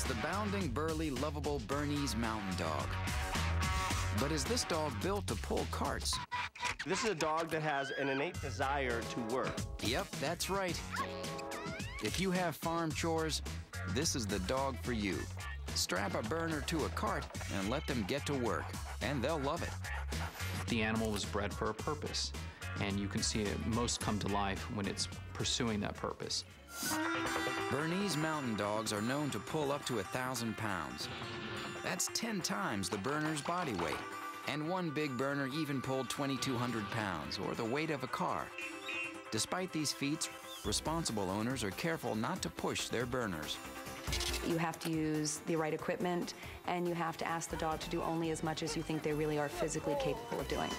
the bounding, burly, lovable Bernese Mountain Dog. But is this dog built to pull carts? This is a dog that has an innate desire to work. Yep, that's right. If you have farm chores, this is the dog for you. Strap a burner to a cart and let them get to work, and they'll love it. The animal was bred for a purpose, and you can see it most come to life when it's pursuing that purpose. Bernese Mountain Dogs are known to pull up to 1,000 pounds. That's 10 times the burner's body weight. And one big burner even pulled 2,200 pounds, or the weight of a car. Despite these feats, responsible owners are careful not to push their burners. You have to use the right equipment, and you have to ask the dog to do only as much as you think they really are physically capable of doing.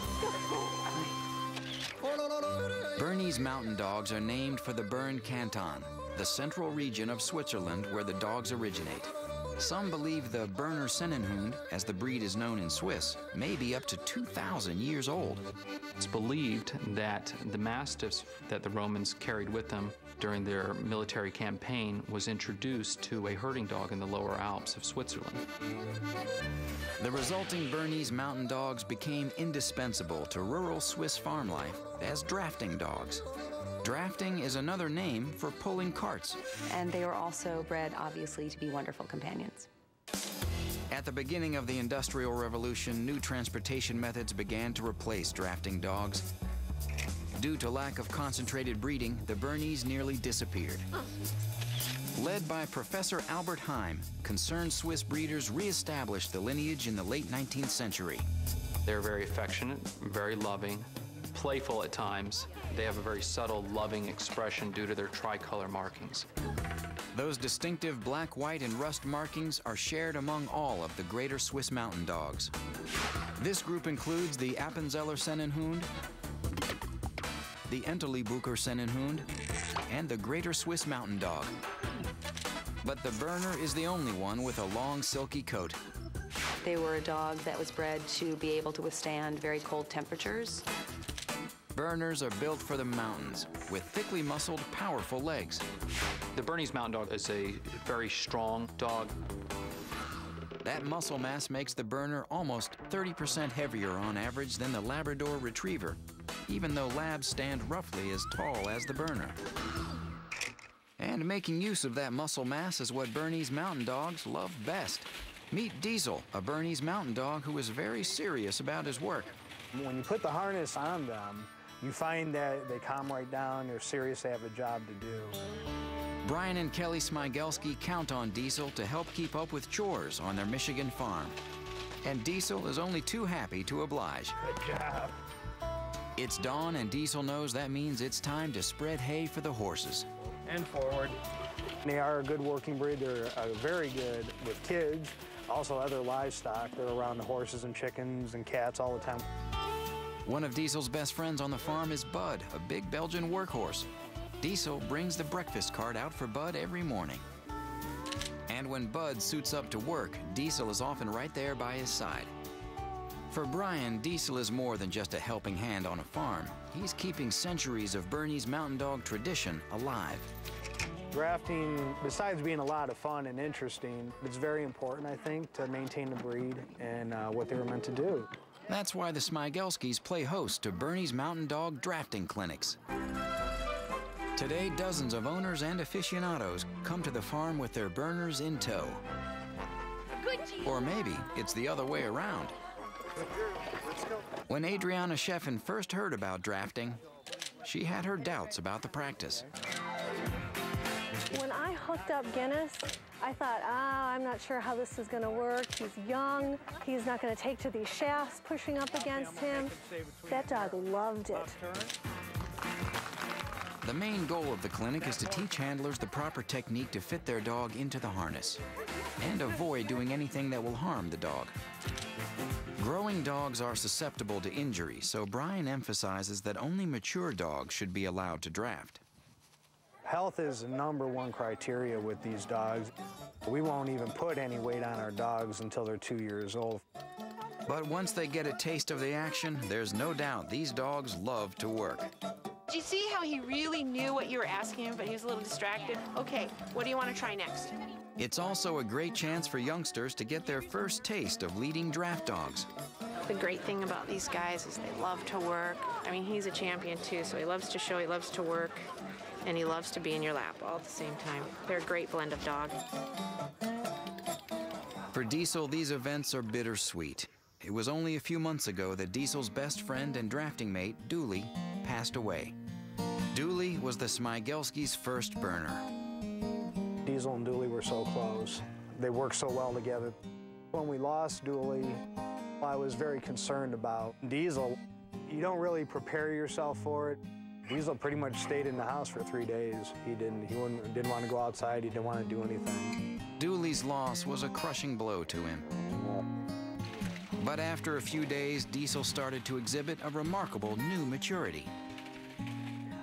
Bernese Mountain Dogs are named for the Bern Canton, the central region of Switzerland where the dogs originate. Some believe the Berner Sennenhund, as the breed is known in Swiss, may be up to 2,000 years old. It's believed that the mastiffs that the Romans carried with them during their military campaign was introduced to a herding dog in the lower Alps of Switzerland. The resulting Bernese Mountain Dogs became indispensable to rural Swiss farm life as drafting dogs. Drafting is another name for pulling carts. And they are also bred, obviously, to be wonderful companions. At the beginning of the Industrial Revolution, new transportation methods began to replace drafting dogs. Due to lack of concentrated breeding, the Bernese nearly disappeared. Led by Professor Albert Heim, concerned Swiss breeders reestablished the lineage in the late 19th century. They're very affectionate, very loving, playful at times. They have a very subtle, loving expression due to their tricolor markings. Those distinctive black, white, and rust markings are shared among all of the greater Swiss Mountain Dogs. This group includes the Appenzeller Sennenhund, the Entlebucher Sennenhund, and the Greater Swiss Mountain Dog. But the Berner is the only one with a long, silky coat. They were a dog that was bred to be able to withstand very cold temperatures. Berners are built for the mountains, with thickly muscled, powerful legs. The Bernese Mountain Dog is a very strong dog. That muscle mass makes the Berner almost 30% heavier on average than the Labrador Retriever, even though Labs stand roughly as tall as the Berner. And making use of that muscle mass is what Bernese Mountain Dogs love best. Meet Diesel, a Bernese Mountain Dog who is very serious about his work. When you put the harness on them, you find that they calm right down, they're serious, they have a job to do. Brian and Kelly Smygelski count on Diesel to help keep up with chores on their Michigan farm. And Diesel is only too happy to oblige. Good job. It's dawn and Diesel knows that means it's time to spread hay for the horses. And forward. They are a good working breed. They're very good with kids, also other livestock. They're around the horses and chickens and cats all the time. One of Diesel's best friends on the farm is Bud, a big Belgian workhorse. Diesel brings the breakfast cart out for Bud every morning. And when Bud suits up to work, Diesel is often right there by his side. For Brian, Diesel is more than just a helping hand on a farm. He's keeping centuries of Bernese Mountain Dog tradition alive. Drafting, besides being a lot of fun and interesting, it's very important, I think, to maintain the breed and what they were meant to do. That's why the Smygelskis play host to Bernese Mountain Dog drafting clinics. Today, dozens of owners and aficionados come to the farm with their Berners in tow. Or maybe it's the other way around. When Adriana Sheffen first heard about drafting, she had her doubts about the practice. When I hooked up Guinness, I thought, I'm not sure how this is going to work. He's young. He's not going to take to these shafts pushing up against him. That dog loved it. The main goal of the clinic is to teach handlers the proper technique to fit their dog into the harness and avoid doing anything that will harm the dog. Growing dogs are susceptible to injury, so Brian emphasizes that only mature dogs should be allowed to draft. Health is the #1 criteria with these dogs. We won't even put any weight on our dogs until they're 2 years old. But once they get a taste of the action, there's no doubt these dogs love to work. Did you see how he really knew what you were asking him, but he was a little distracted? Okay, what do you want to try next? It's also a great chance for youngsters to get their first taste of leading draft dogs. The great thing about these guys is they love to work. I mean, he's a champion too, so he loves to show, he loves to work, and he loves to be in your lap all at the same time. They're a great blend of dog. For Diesel, these events are bittersweet. It was only a few months ago that Diesel's best friend and drafting mate, Dooley, passed away. Dooley was the Smigelsky's first burner. Diesel and Dooley were so close. They worked so well together. When we lost Dooley, I was very concerned about Diesel. You don't really prepare yourself for it. Diesel pretty much stayed in the house for 3 days. He didn't want to go outside. He didn't want to do anything. Dooley's loss was a crushing blow to him. But after a few days, Diesel started to exhibit a remarkable new maturity.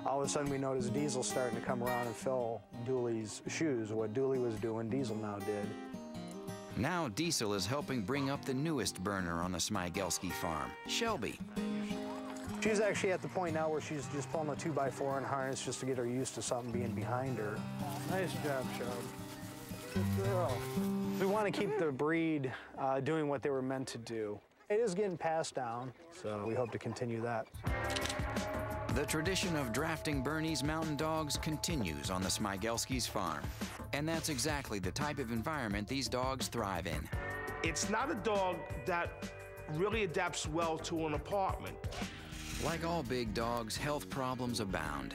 All of a sudden, we noticed Diesel starting to come around and fill Dooley's shoes. What Dooley was doing, Diesel now did. Now Diesel is helping bring up the newest burner on the Smigelsky farm, Shelby. She's actually at the point now where she's just pulling a 2x4 and harness just to get her used to something being behind her. Nice job, Shelby. Good girl. We want to keep the breed doing what they were meant to do. It is getting passed down, so we hope to continue that. The tradition of drafting Bernese Mountain Dogs continues on the Smigelsky's farm. And that's exactly the type of environment these dogs thrive in. It's not a dog that really adapts well to an apartment. Like all big dogs, health problems abound.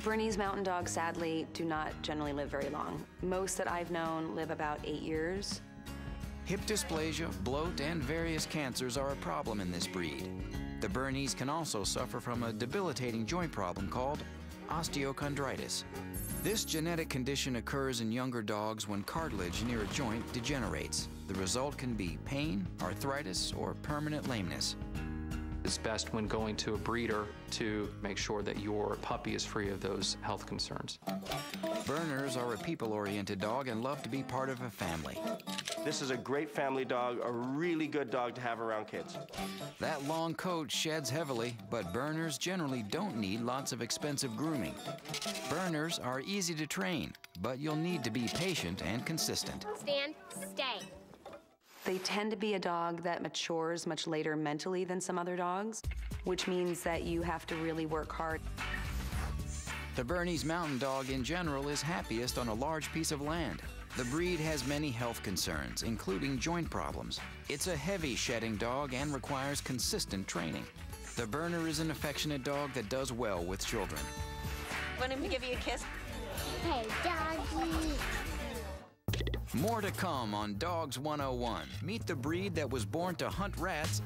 Bernese Mountain Dogs, sadly, do not generally live very long. Most that I've known live about 8 years. Hip dysplasia, bloat, and various cancers are a problem in this breed. The Bernese can also suffer from a debilitating joint problem called osteochondritis. This genetic condition occurs in younger dogs when cartilage near a joint degenerates. The result can be pain, arthritis, or permanent lameness. It's best when going to a breeder to make sure that your puppy is free of those health concerns. Berners are a people-oriented dog and love to be part of a family. This is a great family dog, a really good dog to have around kids. That long coat sheds heavily, but Berners generally don't need lots of expensive grooming. Berners are easy to train, but you'll need to be patient and consistent. Stand, stay. They tend to be a dog that matures much later mentally than some other dogs, which means that you have to really work hard. The Bernese Mountain Dog in general is happiest on a large piece of land. The breed has many health concerns, including joint problems. It's a heavy shedding dog and requires consistent training. The Berner is an affectionate dog that does well with children. Want him to give you a kiss? Hey, doggy. More to come on Dogs 101. Meet the breed that was born to hunt rats